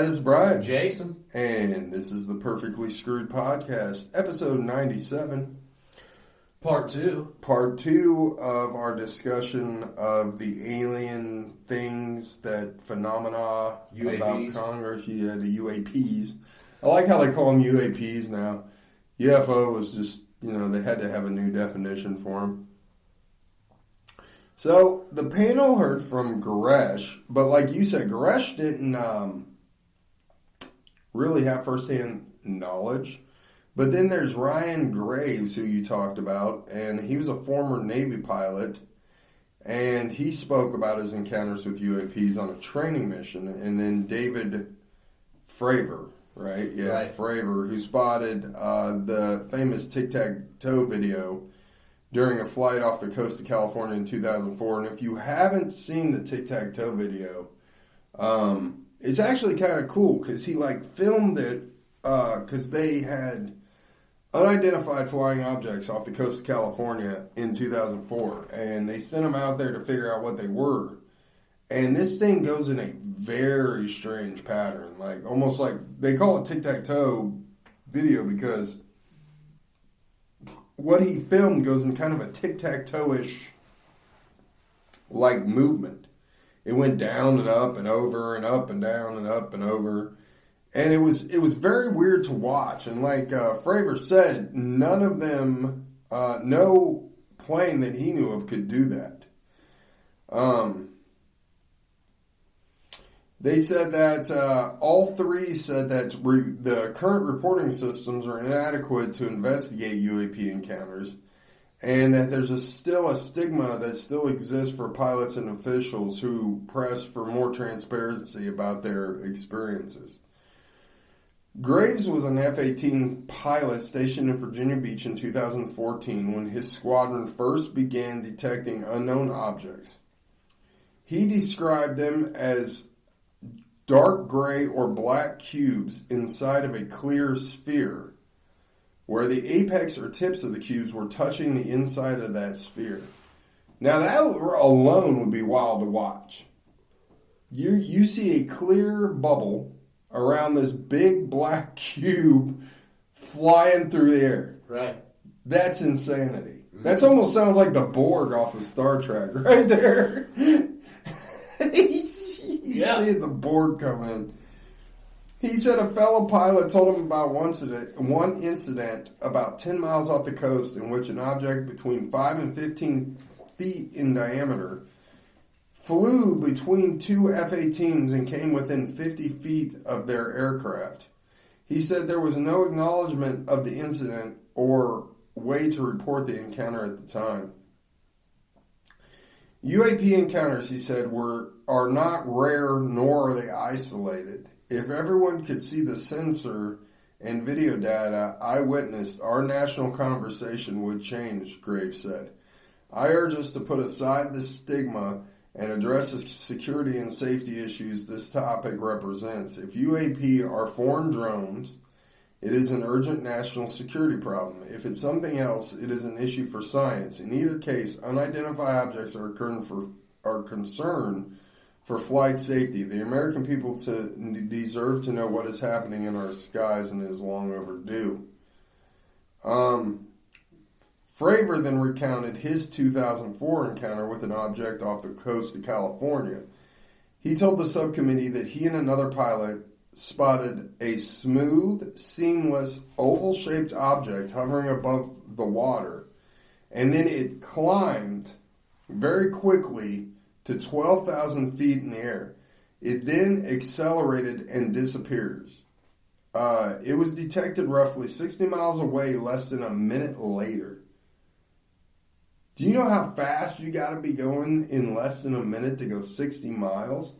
this is Brian. Jason. And this is the Perfectly Screwed Podcast, episode 97. Part 2. Part 2 of our discussion of the alien things, that phenomena UAPs. About Congress. Yeah, the UAPs. I like how they call them UAPs now. UFO was just, they had to have a new definition for them. So, the panel heard from Goresh, but like you said, Goresh didn't really have firsthand knowledge. But then there's Ryan Graves, who you talked about, and he was a former Navy pilot, and he spoke about his encounters with UAPs on a training mission. And then David Fravor, right? Yeah, right. Fravor, who spotted the famous tic-tac-toe video during a flight off the coast of California in 2004. And if you haven't seen the tic-tac-toe video, it's actually kind of cool because he filmed it because they had unidentified flying objects off the coast of California in 2004, and they sent them out there to figure out what they were. And this thing goes in a very strange pattern, almost like they call it tic-tac-toe video because what he filmed goes in kind of a tic-tac-toe-ish movement. It went down and up and over and up and down and up and over. And it was very weird to watch. And like Fravor said, none of them, no plane that he knew of could do that. They said that all three said that the current reporting systems are inadequate to investigate UAP encounters, and that there's still a stigma that still exists for pilots and officials who press for more transparency about their experiences. Graves was an F-18 pilot stationed in Virginia Beach in 2014 when his squadron first began detecting unknown objects. He described them as dark gray or black cubes inside of a clear sphere, where the apex or tips of the cubes were touching the inside of that sphere. Now that alone would be wild to watch. You see a clear bubble around this big black cube flying through the air. Right. That's insanity. That almost sounds like the Borg off of Star Trek right there. You see the Borg come in. He said a fellow pilot told him about one incident about 10 miles off the coast in which an object between 5 and 15 feet in diameter flew between two F-18s and came within 50 feet of their aircraft. He said there was no acknowledgement of the incident or way to report the encounter at the time. UAP encounters, he said, are not rare nor are they isolated. If everyone could see the sensor and video data I witnessed, our national conversation would change, Graves said. I urge us to put aside the stigma and address the security and safety issues this topic represents. If UAP are foreign drones, it is an urgent national security problem. If it's something else, it is an issue for science. In either case, unidentified objects are concern for flight safety. The American people deserve to know what is happening in our skies, and it is long overdue. Fravor then recounted his 2004 encounter with an object off the coast of California. He told the subcommittee that he and another pilot spotted a smooth, seamless, oval-shaped object hovering above the water, and then it climbed very quickly to 12,000 feet in the air. It then accelerated and disappears. It was detected roughly 60 miles away less than a minute later. Do you know how fast you got to be going in less than a minute to go 60 miles?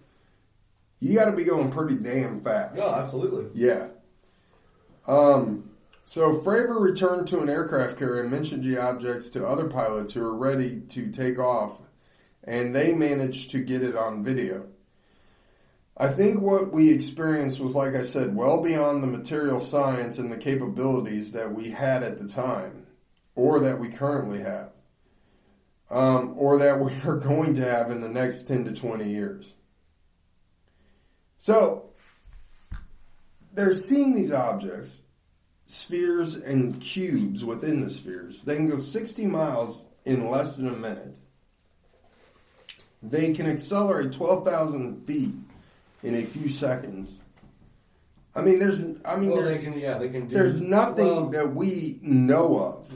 You got to be going pretty damn fast. Oh, absolutely. Yeah. So Fravor returned to an aircraft carrier and mentioned the objects to other pilots who were ready to take off, and they managed to get it on video. I think what we experienced was, like I said, well beyond the material science and the capabilities that we had at the time, or that we currently have. Or that we are going to have in the next 10 to 20 years. So, they're seeing these objects, spheres and cubes within the spheres. They can go 60 miles in less than a minute. They can accelerate 12,000 feet in a few seconds. I mean, there's nothing that we know of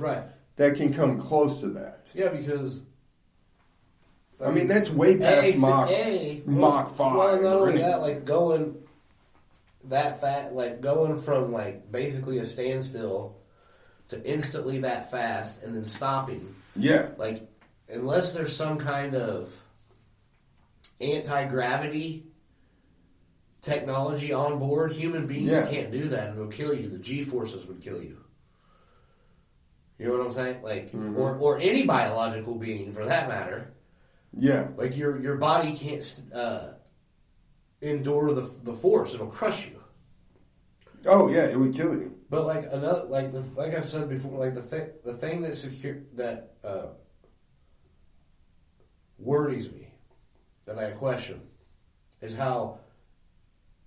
that can come close to that. Yeah, because I mean that's way past Mach 5. Well, not only that, like going that fast, like going from like basically a standstill to instantly that fast and then stopping. Yeah. Like, unless there's some kind of anti-gravity technology on board, human beings can't do that. It'll kill you. The G-forces would kill you. You know what I'm saying? Like, or any biological being for that matter. Yeah. Like your body can't endure the force. It'll crush you. Oh yeah, it would kill you. But like another, like I've said before, like the thing that worries me, that I question, is how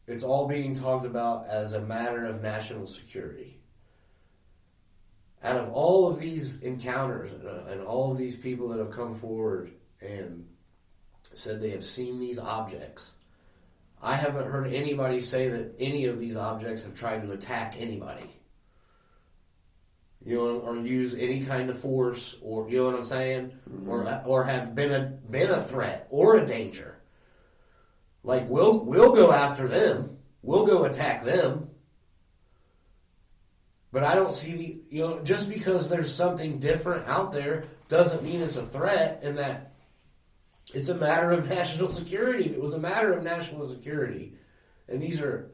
it's all being talked about as a matter of national security. Out of all of these encounters and all of these people that have come forward and said they have seen these objects, I haven't heard anybody say that any of these objects have tried to attack anybody. You know, or use any kind of force, or you know what I'm saying, or have been a threat or a danger. Like we'll go after them, we'll go attack them. But I don't see just because there's something different out there doesn't mean it's a threat, and that it's a matter of national security. If it was a matter of national security, and these are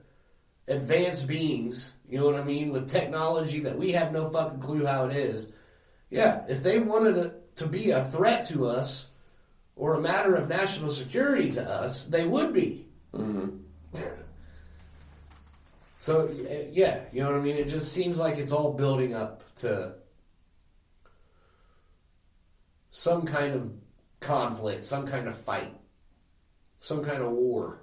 advanced beings, you know what I mean, with technology that we have no fucking clue how it is. Yeah, if they wanted it to be a threat to us or a matter of national security to us, they would be. Mm-hmm. So, yeah, you know what I mean? It just seems like it's all building up to some kind of conflict, some kind of fight, some kind of war.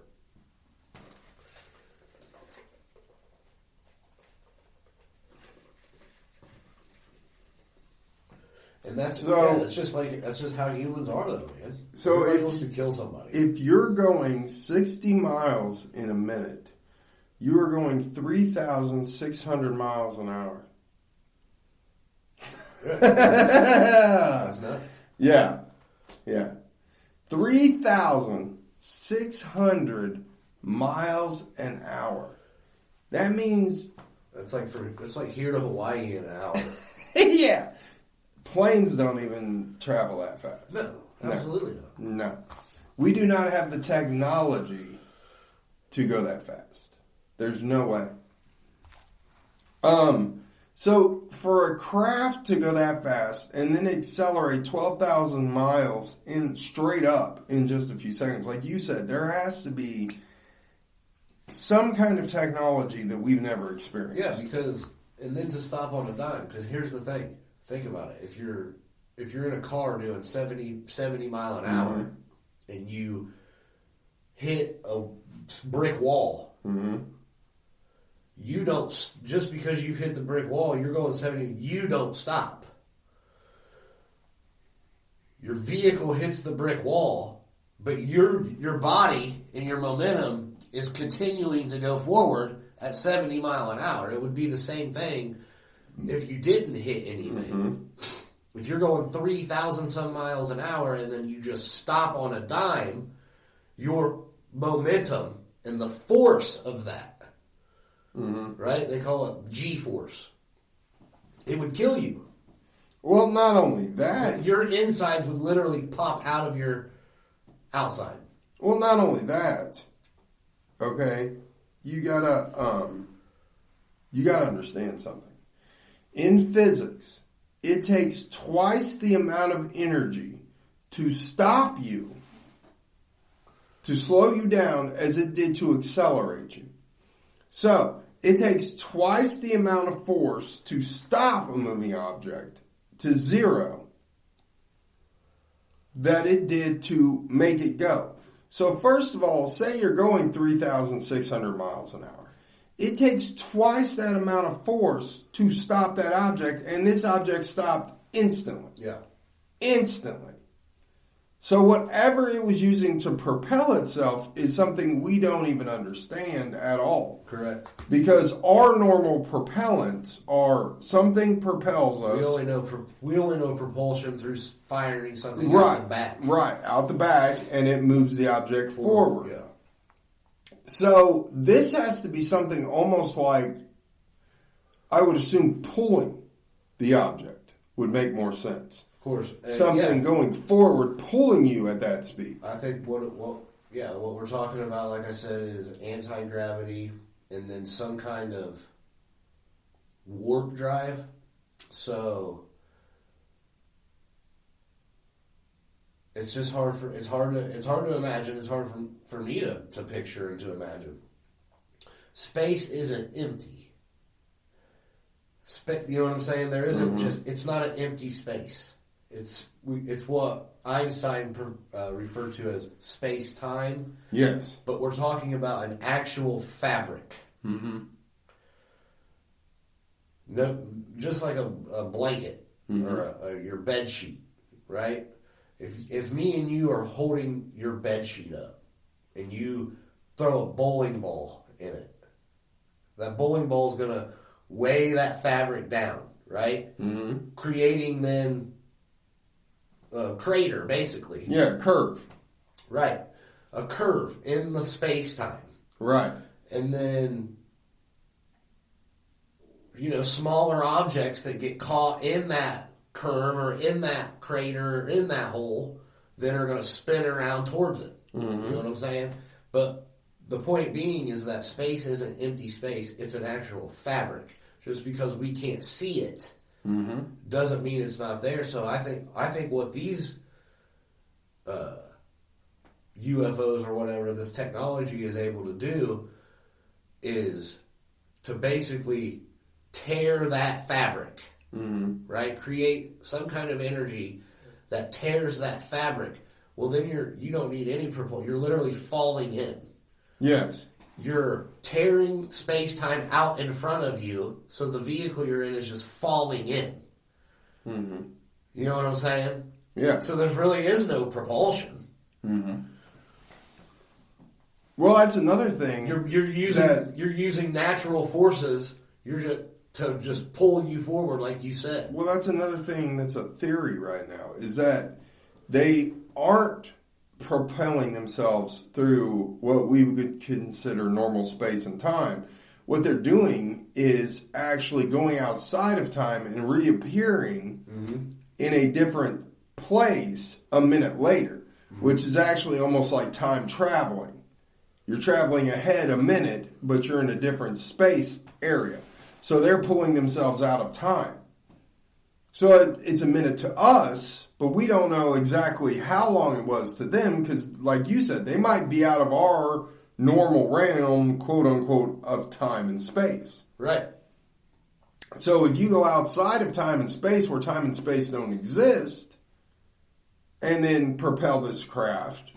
And that's just how humans are, though, man. So everybody wants to kill somebody. If you're going 60 miles in a minute, you are going 3,600 miles an hour. That's nuts. Yeah. 3,600 miles an hour. That means it's like here to Hawaii in an hour. Yeah. Planes don't even travel that fast. No, absolutely not. No. We do not have the technology to go that fast. There's no way. So for a craft to go that fast and then accelerate 12,000 miles in straight up in just a few seconds, like you said, there has to be some kind of technology that we've never experienced. Yeah, and then to stop on a dime, because here's the thing. Think about it. If you're in a car doing 70 mile an hour and you hit a brick wall, you don't, just because you've hit the brick wall, you're going 70, you don't stop. Your vehicle hits the brick wall, but your body and your momentum is continuing to go forward at 70 mile an hour. It would be the same thing if you didn't hit anything. If you're going 3,000 some miles an hour and then you just stop on a dime, your momentum and the force of that, right? They call it G-force. It would kill you. Well, not only that. Your insides would literally pop out of your outside. Well, not only that. Okay? You gotta understand something. In physics, it takes twice the amount of energy to stop you, to slow you down, as it did to accelerate you. So, it takes twice the amount of force to stop a moving object to zero that it did to make it go. So, first of all, say you're going 3,600 miles an hour. It takes twice that amount of force to stop that object, and this object stopped instantly. Yeah. Instantly. So whatever it was using to propel itself is something we don't even understand at all. Correct. Because our normal propellants are something propels us. We only know propulsion through firing something right, out the back. Right, out the back, and it moves the object forward. Yeah. So this has to be something almost like, I would assume, pulling the object would make more sense. Of course. Something going forward, pulling you at that speed. I think what we're talking about, like I said, is anti-gravity and then some kind of warp drive. So it's just hard to imagine. It's hard for me to picture and to imagine. Space isn't empty. You know what I'm saying? There isn't it's not an empty space. It's what Einstein referred to as space-time. Yes. But we're talking about an actual fabric. Mm-hmm. No, just like a blanket or your bed sheet, right? If me and you are holding your bed sheet up and you throw a bowling ball in it, that bowling ball is going to weigh that fabric down, right? Mm-hmm. Creating then a crater, basically. Yeah, curve. Right. A curve in the space-time. Right. And then, smaller objects that get caught in that curve or in that crater or in that hole then are going to spin around towards it. Mm-hmm. You know what I'm saying? But the point being is that space isn't empty space. It's an actual fabric. Just because we can't see it doesn't mean it's not there. So I think what these UFOs or whatever this technology is able to do is to basically tear that fabric, right? Create some kind of energy that tears that fabric. Well, then you don't need any propulsion. You're literally falling in. Yes. You're tearing space-time out in front of you, so the vehicle you're in is just falling in. Mm-hmm. You know what I'm saying? Yeah. So there really is no propulsion. Mm-hmm. Well, that's another thing. You're using natural forces. To just pull you forward, like you said. Well, that's another thing that's a theory right now, is that they aren't propelling themselves through what we would consider normal space and time. What they're doing is actually going outside of time and reappearing in a different place a minute later, which is actually almost like time traveling. You're traveling ahead a minute, but you're in a different space area. So they're pulling themselves out of time. So it's a minute to us, but we don't know exactly how long it was to them because, like you said, they might be out of our normal realm, quote unquote, of time and space. Right. So if you go outside of time and space where time and space don't exist and then propel this craft,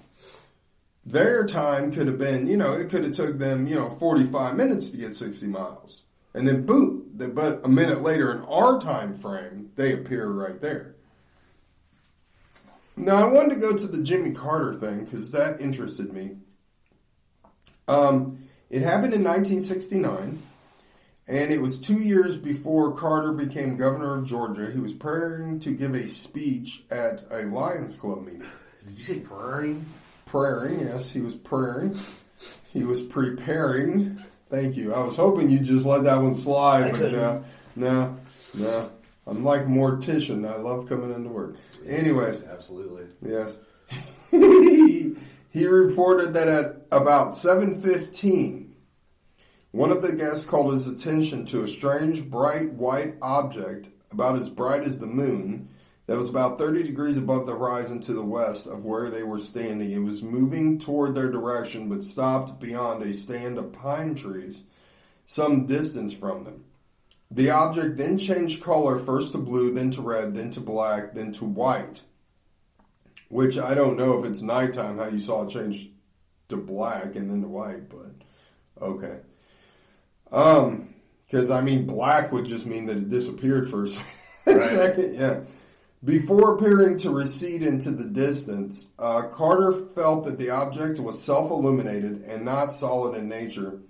their time could have been, it could have took them, 45 minutes to get 60 miles. And then boom, but a minute later in our time frame, they appear right there. Now, I wanted to go to the Jimmy Carter thing because that interested me. It happened in 1969, and it was 2 years before Carter became governor of Georgia. He was preparing to give a speech at a Lions Club meeting. Did you say praying? Praying, yes, he was praying. He was preparing. Thank you. I was hoping you'd just let that one slide, but no. I'm like a mortician. I love coming into work. Anyways. Absolutely. Yes. He reported that at about 7:15, one of the guests called his attention to a strange, bright, white object about as bright as the moon that was about 30 degrees above the horizon to the west of where they were standing. It was moving toward their direction, but stopped beyond a stand of pine trees some distance from them. The object then changed color, first to blue, then to red, then to black, then to white. Which I don't know if it's nighttime, how you saw it change to black and then to white, but okay. Because, I mean, black would just mean that it disappeared for a second. Yeah. Before appearing to recede into the distance, Carter felt that the object was self-illuminated and not solid in nature.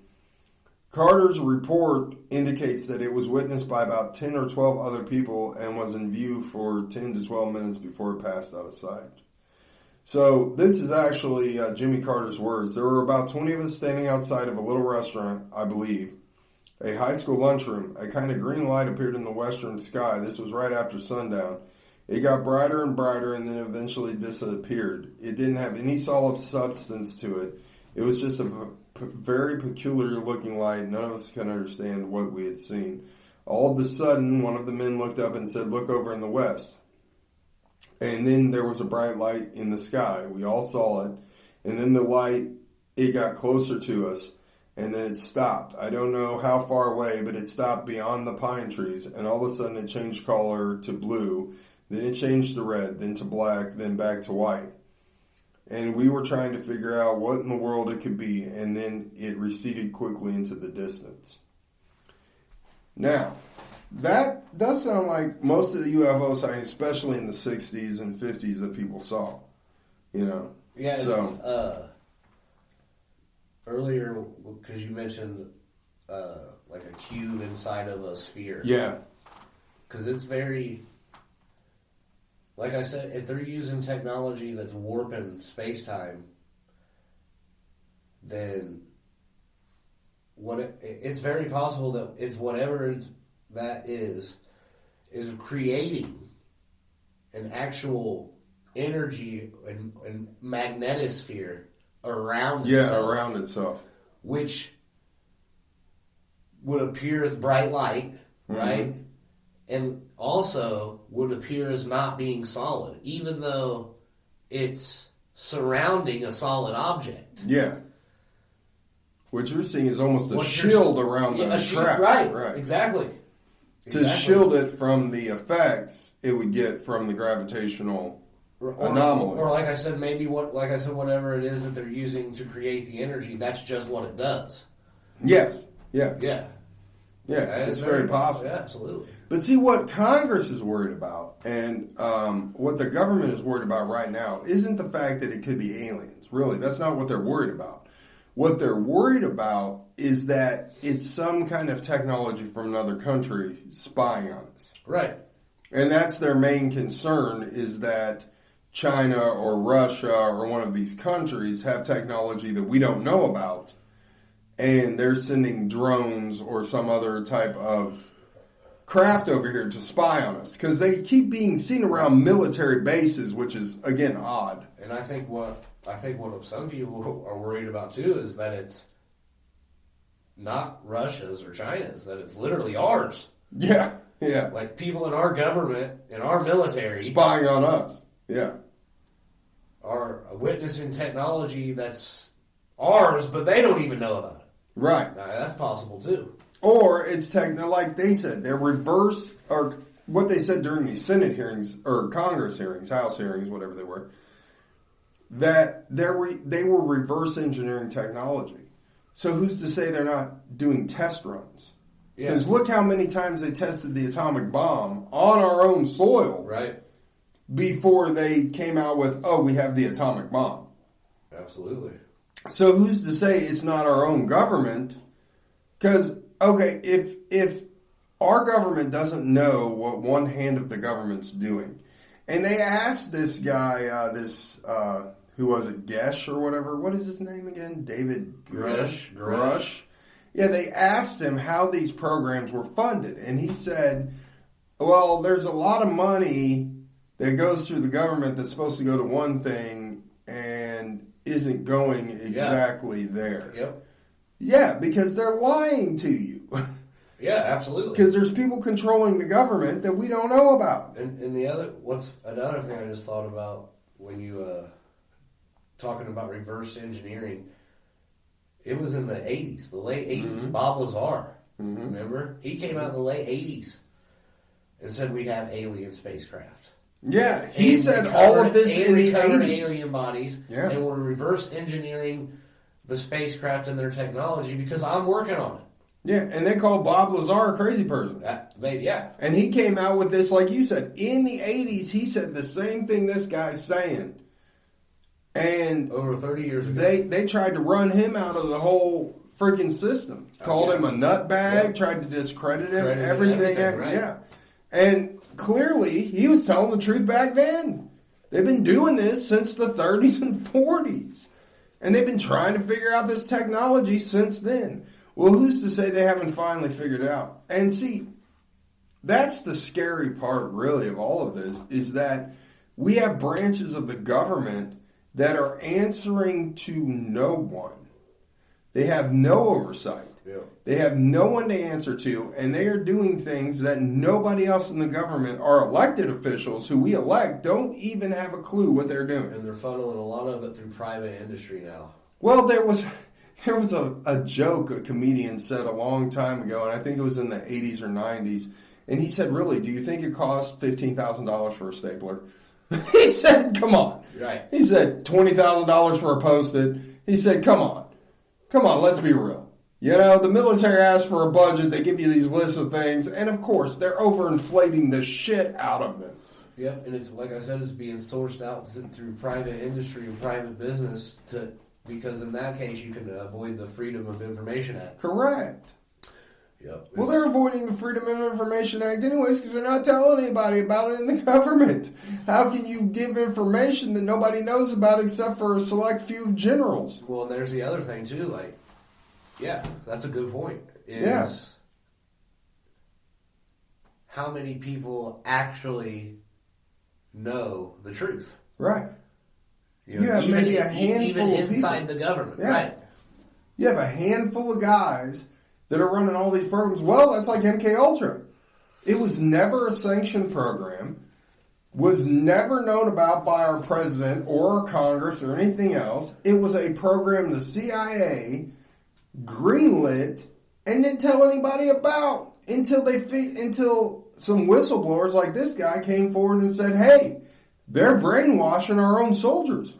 Carter's report indicates that it was witnessed by about 10 or 12 other people and was in view for 10 to 12 minutes before it passed out of sight. So this is actually Jimmy Carter's words. There were about 20 of us standing outside of a little restaurant, I believe, a high school lunchroom. A kind of green light appeared in the western sky. This was right after sundown. It got brighter and brighter and then eventually disappeared. It didn't have any solid substance to it. It was just a very peculiar looking light. None of us could understand what we had seen. All of a sudden, one of the men looked up and said, "Look over in the west." And then there was a bright light in the sky. We all saw it. And then the light, it got closer to us. And then it stopped. I don't know how far away, but it stopped beyond the pine trees. And all of a sudden it changed color to blue. Then it changed to red, then to black, then back to white. And we were trying to figure out what in the world it could be. And then it receded quickly into the distance. Now, that does sound like most of the UFO sightings, especially in the 60s and 50s, that people saw. You know? Yeah, so, earlier, because you mentioned like a cube inside of a sphere. Yeah. Because it's very, like I said, if they're using technology that's warping space-time, then it's very possible that it's whatever that is creating an actual energy and magnetosphere around itself. Yeah, around itself. Which would appear as bright light, right? And also would appear as not being solid, even though it's surrounding a solid object. Yeah. What you're seeing is almost a shield around the craft. Right, exactly. To shield it from the effects it would get from the gravitational anomaly. Or like I said, whatever it is that they're using to create the energy, that's just what it does. Yes. Yeah. Yeah. Yeah, it's very possible. Yeah, absolutely. But see, what Congress is worried about and what the government is worried about right now isn't the fact that it could be aliens. Really, that's not what they're worried about. What they're worried about is that it's some kind of technology from another country spying on us. Right. And that's their main concern, is that China or Russia or one of these countries have technology that we don't know about, and they're sending drones or some other type of craft over here to spy on us, because they keep being seen around military bases, which is, again, odd. And I think what some people are worried about too is that it's not Russia's or China's, that it's literally ours. Yeah, yeah. Like people in our government, in our military, spying on us. Yeah. Are witnessing technology that's ours, but they don't even know about it. Right. That's possible too. Or it's like they said, they're reverse, or what they said during these Senate hearings, or Congress hearings, House hearings, whatever they were, that they were reverse engineering technology. So who's to say they're not doing test runs? Because look how many times they tested the atomic bomb on our own soil. Right. Before they came out with, we have the atomic bomb. Absolutely. So who's to say it's not our own government? Because, okay, if our government doesn't know what one hand of the government's doing, and they asked this guy, who was it, Gesh or whatever, what is his name again? David Grush. Yeah, they asked him how these programs were funded, and he said, well, there's a lot of money that goes through the government that's supposed to go to one thing and isn't going exactly there. Yep. Yeah, because they're lying to you. Yeah, absolutely. Because there's people controlling the government that we don't know about. And another thing I just thought about when you talking about reverse engineering, it was in the 80s, the late 80s. Mm-hmm. Bob Lazar, remember? He came out in the late 80s and said we have alien spacecraft. Yeah, he said all of this in the 80s. Alien bodies, and we're reverse engineering the spacecraft and their technology because I'm working on it. Yeah, and they call Bob Lazar a crazy person. Yeah. And he came out with this, like you said, in the 80s, he said the same thing this guy's saying. And over 30 years ago. They tried to run him out of the whole freaking system. Called him a nutbag, tried to discredit him, everything. Right. Yeah. And clearly, he was telling the truth back then. They've been doing this since the 30s and 40s. And they've been trying to figure out this technology since then. Well, who's to say they haven't finally figured it out? And see, that's the scary part, really, of all of this, is that we have branches of the government that are answering to no one. They have no oversight. Yeah. They have no one to answer to, and they are doing things that nobody else in the government, our elected officials who we elect, don't even have a clue what they're doing. And they're funneling a lot of it through private industry now. Well, there was a joke a comedian said a long time ago, and I think it was in the 80s or 90s, and he said, really, do you think it costs $15,000 for a stapler? He said, come on. Right. He said, $20,000 for a Post-it. He said, come on, let's be real. You know, the military asks for a budget, they give you these lists of things, and of course, they're overinflating the shit out of them. Yep, and it's, like I said, it's being sourced out through private industry and private business because in that case you can avoid the Freedom of Information Act. Correct. Yep. Well, they're avoiding the Freedom of Information Act anyways because they're not telling anybody about it in the government. How can you give information that nobody knows about except for a select few generals? Well, and there's the other thing, too, like, yeah, that's a good point, how many people actually know the truth? Right. You know, have even, maybe a handful even of inside people. the government, Yeah. right? You have a handful of guys that are running all these programs. Well, that's like MK Ultra. It was never a sanctioned program, was never known about by our president or our Congress or anything else. It was a program the CIA greenlit and didn't tell anybody about until some whistleblowers like this guy came forward and said, "Hey, they're brainwashing our own soldiers."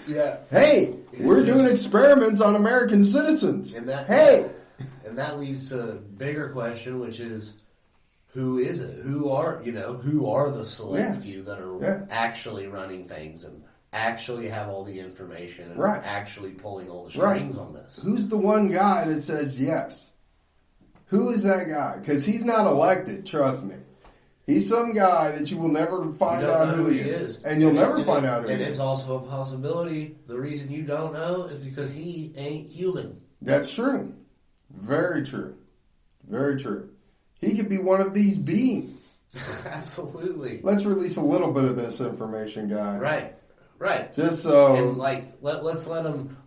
Yeah. Hey, we're doing experiments on American citizens. And that leads to a bigger question, which is, who is it? Who are the select few that are actually running things and actually have all the information and actually pulling all the strings on this? Who's the one guy that says yes? Who is that guy? Because he's not elected, trust me. He's some guy that you will never find out who he is. And you'll never find out who he is. And it's also a possibility. The reason you don't know is because he ain't human. That's true. Very true. Very true. He could be one of these beings. Absolutely. Let's release a little bit of this information, guy. Right. Just so. And let's let him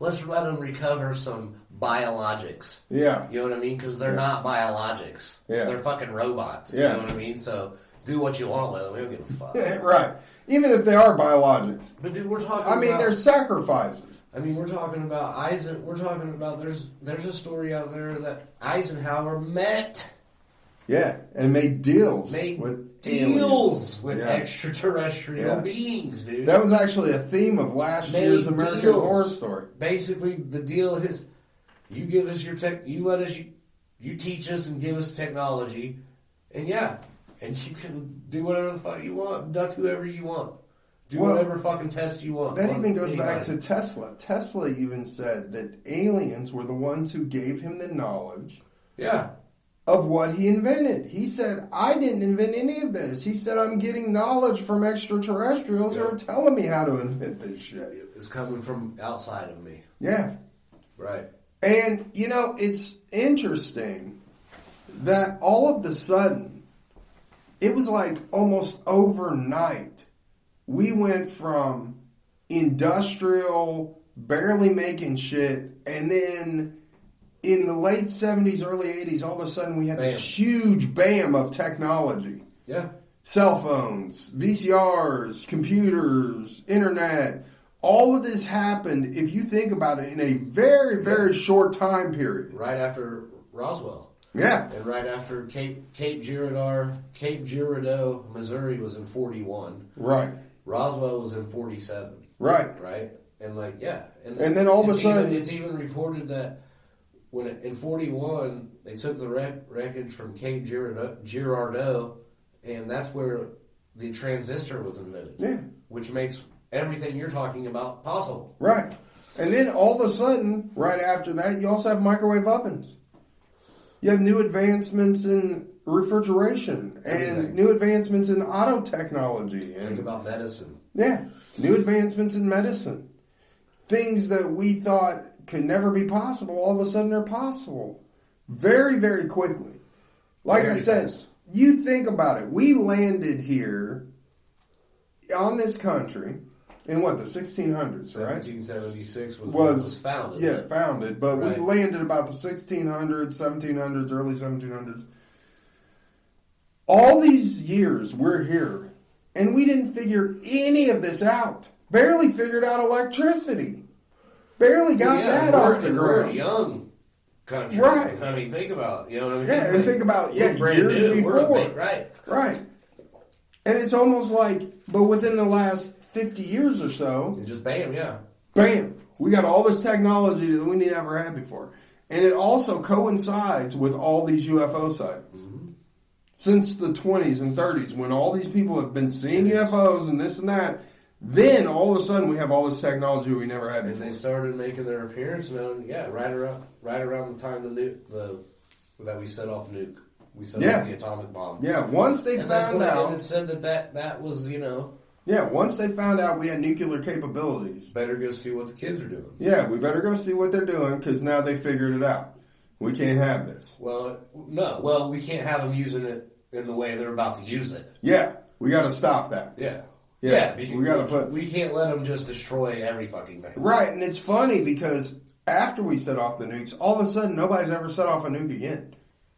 recover some biologics. Yeah. You know what I mean? Because they're not biologics. Yeah. They're fucking robots. Yeah. You know what I mean? So do what you want with them. We don't give a fuck. Right. Even if they are biologics. But dude, we're talking. They're sacrifices. We're talking about Eisenhower. We're talking about there's a story out there that Eisenhower met. Yeah, and made deals with extraterrestrial beings, dude. That was actually a theme of last year's American Horror Story. Basically, the deal is, you give us your tech, you teach us and give us technology, and you can do whatever the fuck you want, abduct whoever you want, do whatever fucking test you want. That even goes back to Tesla. Tesla even said that aliens were the ones who gave him the knowledge. Yeah. Of what he invented. He said, I didn't invent any of this. He said, I'm getting knowledge from extraterrestrials who are telling me how to invent this shit. It's coming from outside of me. Yeah. Right. And, it's interesting that all of a sudden, it was like almost overnight, we went from industrial, barely making shit, and then in the late 70s, early 80s, all of a sudden we had this huge bam of technology. Yeah. Cell phones, VCRs, computers, internet. All of this happened, if you think about it, in a very, very short time period. Right after Roswell. Yeah. And right after Cape Girardeau, Missouri was in 41. Right. Roswell was in 47. Right. Right? And and then all of a sudden... It's even reported that in 41 they took the wreckage from Cape Girardeau, and that's where the transistor was invented. Yeah. Which makes everything you're talking about possible. Right. And then all of a sudden, right after that, you also have microwave ovens. You have new advancements in refrigeration and new advancements in auto technology. And, think about medicine. Yeah. New advancements in medicine. Things that we thought could never be possible, all of a sudden are possible. Very, very quickly. Like I said, you think about it. We landed here on this country in what, the 1600s, right? 1776 was founded. Yeah, founded. But right. we landed about the 1600s, 1700s, early 1700s. All these years we're here, and we didn't figure any of this out. Barely figured out electricity. Barely got that off the ground. We're a young country. Right. I mean, think about, you know what I mean? Yeah, and think about, we're brand years new. before. Right. Right. And it's almost like, but within the last 50 years or so, And just bam, yeah. bam, we got all this technology that we never had before. And it also coincides with all these UFO sightings. Mm-hmm. Since the 20s and 30s, when all these people have been seeing UFOs and this and that, then all of a sudden we have all this technology we never had before. And they started making their appearance, right around the time that we set off nuke. We set off the atomic bomb. Yeah, once they found out. And it said that was, Yeah, once they found out we had nuclear capabilities. better go see what the kids are doing. Yeah, we better go see what they're doing because now they figured it out. We can't have this. Well, no. Well, we can't have them using it in the way they're about to use it. Yeah, we got to stop that. Yeah. Yeah, because we got to we can't let them just destroy every fucking thing. Right, and it's funny because after we set off the nukes, all of a sudden nobody's ever set off a nuke again.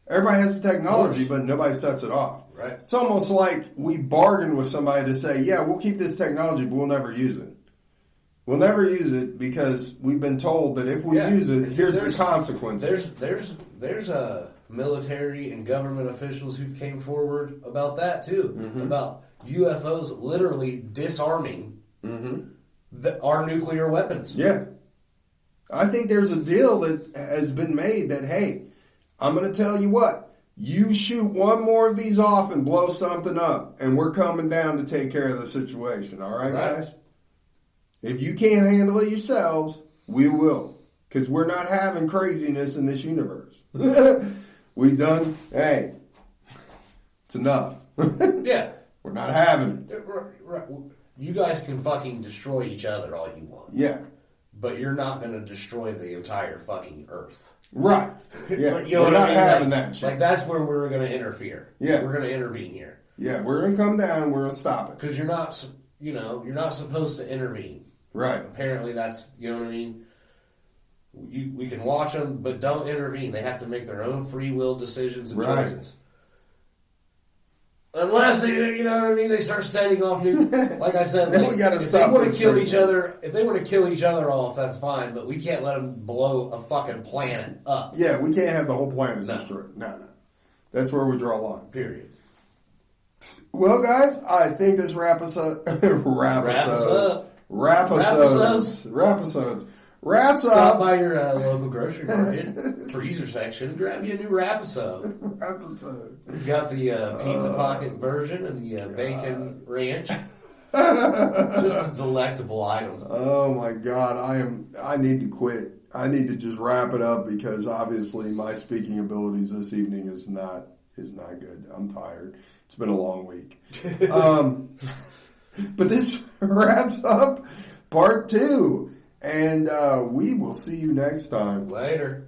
Everybody has the technology, but nobody sets it off. Right. It's almost like we bargained with somebody to say, yeah, we'll keep this technology, but we'll never use it. We'll never use it because we've been told that if we use it, here's the consequences. There's military and government officials who came forward about that too, about UFOs literally disarming our nuclear weapons. Yeah. I think there's a deal that has been made that, hey, I'm going to tell you what, you shoot one more of these off and blow something up, and we're coming down to take care of the situation. All right, guys? If you can't handle it yourselves, we will. Because we're not having craziness in this universe. We've done, hey, it's enough. Yeah. We're not having it. Right. You guys can fucking destroy each other all you want. Yeah. But you're not going to destroy the entire fucking Earth. Right. Yeah. You know we're what not I mean? having that shit. Like, that's where we're going to interfere. Yeah. We're going to intervene here. Yeah, we're going to come down, we're going to stop it. Because you're not supposed to intervene. Right. Apparently that's, you know what I mean? We can watch them, but don't intervene. They have to make their own free will decisions and choices. Unless they, you know what I mean, they start setting off new. Like I said, Then we gotta if stop they want to this kill thing. each other, if they want to kill each other off, that's fine. But we can't let them blow a fucking planet up. Yeah, we can't have the whole planet No. destroyed. No. That's where we draw a line. Period. Well, guys, I think this wraps us up. Stop by your local grocery market, freezer section, grab you a new Rapiso. We've got the Pizza Pocket version and the Bacon Ranch. Just a delectable item. Oh my God, I need to quit. I need to just wrap it up because obviously my speaking abilities this evening is not good. I'm tired. It's been a long week. But this wraps up part 2. And we will see you next time. Later.